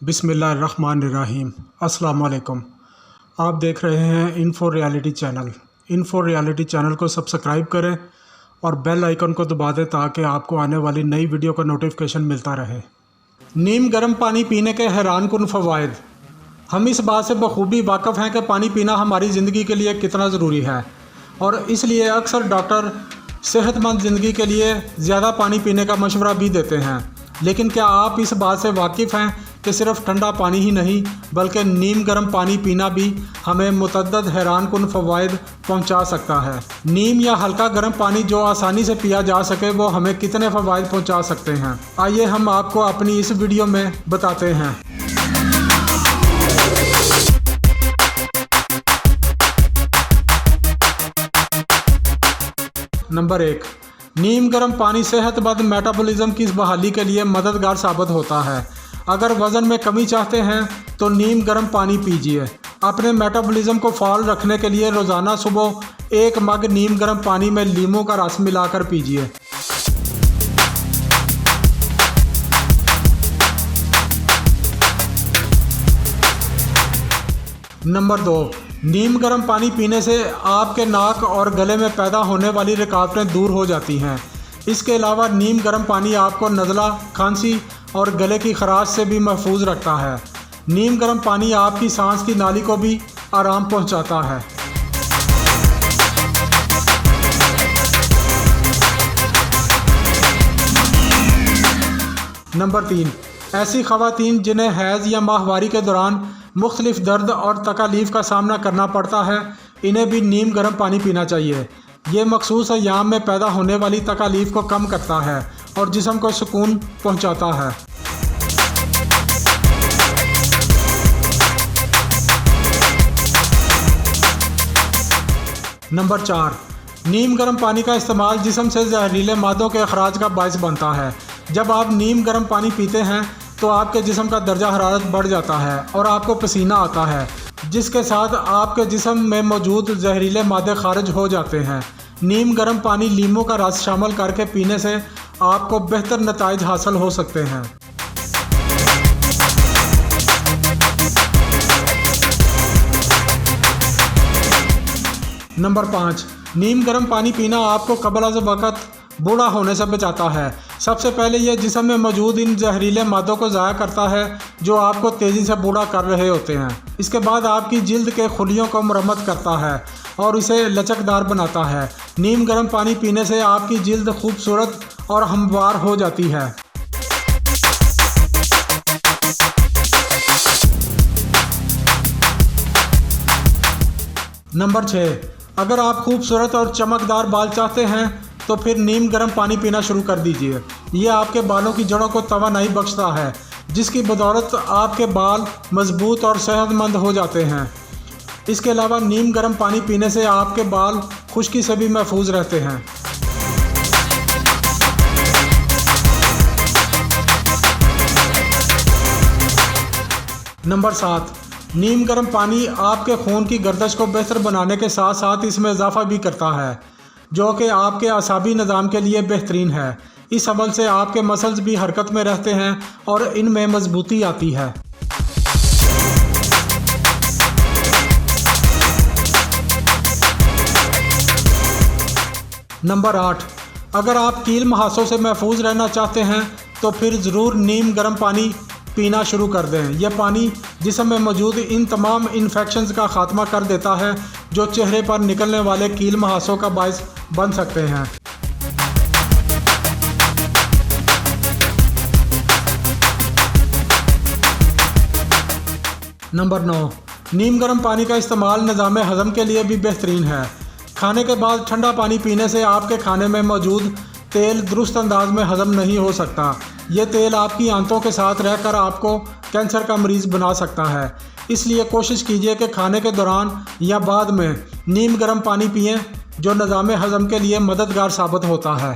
बिस्मिल्लाहिर्रहमानिर्रहीम। अस्सलाम वालेकुम। आप देख रहे हैं info reality channel. Info reality channel को सब्सक्राइब करें और बेल आइकन को दबा दें ताकि आपको आने वाली नई वीडियो का नोटिफिकेशन मिलता रहे। नीम गर्म पानी पीने के हैरानकुन फ़वाइद। हम इस बात से बखूबी वाक़फ़ हैं कि पानी पीना हमारी ज़िंदगी के लिए कितना ज़रूरी है और इसलिए अक्सर डॉक्टर सेहतमंद ज़िंदगी के लिए ज़्यादा पानी पीने का मशवरा भी देते हैं। लेकिन क्या आप इस बात से वाकिफ़ हैं कि सिर्फ ठंडा पानी ही नहीं बल्कि नीम गर्म पानी पीना भी हमें मुतअद्दिद हैरानकुन फ़वाइद पहुंचा सकता है। नीम या हल्का गर्म पानी जो आसानी से पिया जा सके वो हमें कितने फ़वाइद पहुंचा सकते हैं, आइए हम आपको अपनी इस वीडियो में बताते हैं। नंबर 1, नीम गर्म पानी सेहतमंद मेटाबॉलिज्म की बहाली के लिए मददगार साबित होता है। अगर वज़न में कमी चाहते हैं तो नीम गर्म पानी पीजिए। अपने मेटाबॉलिज्म को फ़ाल रखने के लिए रोज़ाना सुबह 1 मग नीम गर्म पानी में लीमू का रस मिलाकर पीजिए। नंबर 2, नीम गर्म पानी पीने से आपके नाक और गले में पैदा होने वाली रुकावटें दूर हो जाती हैं। इसके अलावा नीम गर्म पानी आपको नज़ला, खांसी और गले की खराश से भी महफूज रखता है। नीम गर्म पानी आपकी सांस की नाली को भी आराम पहुंचाता है। नंबर 3, ऐसी ख़वातीन जिन्हें हैज़ या माहवारी के दौरान मुख्तलिफ दर्द और तकालीफ का सामना करना पड़ता है, इन्हें भी नीम गर्म पानी पीना चाहिए। ये मखसूस अय्याम में पैदा होने वाली तकालीफ को कम करता है और जिस्म को सुकून पहुंचाता है। नंबर 4, नीम गर्म पानी का इस्तेमाल जिस्म से जहरीले मादों के अखराज का बायस बनता है। जब आप नीम गर्म पानी पीते हैं तो आपके जिस्म का दर्जा हरारत बढ़ जाता है और आपको पसीना आता है, जिसके साथ आपके जिस्म में मौजूद जहरीले मादे खारिज हो जाते हैं। नीम गर्म पानी लीमू का रस शामिल करके पीने से आपको बेहतर नताइज हासिल हो सकते हैं। नंबर 5, नीम गर्म पानी पीना आपको कबल अज़ वक़्त बूढ़ा होने से बचाता है। सबसे पहले यह जिस्म में मौजूद इन जहरीले मादों को ज़ाया करता है जो आपको तेज़ी से बूढ़ा कर रहे होते हैं। इसके बाद आपकी जिल्द के खुलियों को मरम्मत करता है और इसे लचकदार बनाता है। नीम गर्म पानी पीने से आपकी जिल्द खूबसूरत और हमवार हो जाती है। नंबर 6, अगर आप खूबसूरत और चमकदार बाल चाहते हैं तो फिर नीम गर्म पानी पीना शुरू कर दीजिए। ये आपके बालों की जड़ों को तवानाई बख्शता है, जिसकी बदौलत आपके बाल मजबूत और सेहतमंद हो जाते हैं। इसके अलावा नीम गर्म पानी पीने से आपके बाल खुश्की से भी महफूज रहते हैं। नंबर 7, नीम गर्म पानी आपके खून की गर्दश को बेहतर बनाने के साथ साथ इसमें इजाफा भी करता है, जो कि आपके आसाबी निज़ाम के लिए बेहतरीन है। इस अमल से आपके मसल्स भी हरकत में रहते हैं और इनमें मजबूती आती है। नंबर 8, अगर आप कील मुहासों से महफूज रहना चाहते हैं तो फिर ज़रूर नीम गर्म पानी पीना शुरू कर दें। यह पानी जिस्म में मौजूद इन तमाम इन्फेक्शंस का खात्मा कर देता है जो चेहरे पर निकलने वाले कील मुहासों का बायस बन सकते हैं। नंबर 9, नीम गर्म पानी का इस्तेमाल निज़ाम हज़म के लिए भी बेहतरीन है। खाने के बाद ठंडा पानी पीने से आपके खाने में मौजूद तेल दुरुस्त अंदाज में हज़म नहीं हो सकता। ये तेल आपकी आंतों के साथ रहकर आपको कैंसर का मरीज़ बना सकता है। इसलिए कोशिश कीजिए कि खाने के दौरान या बाद में नीम गर्म पानी पिएं, जो निज़ाम हज़म के लिए मददगार साबित होता है।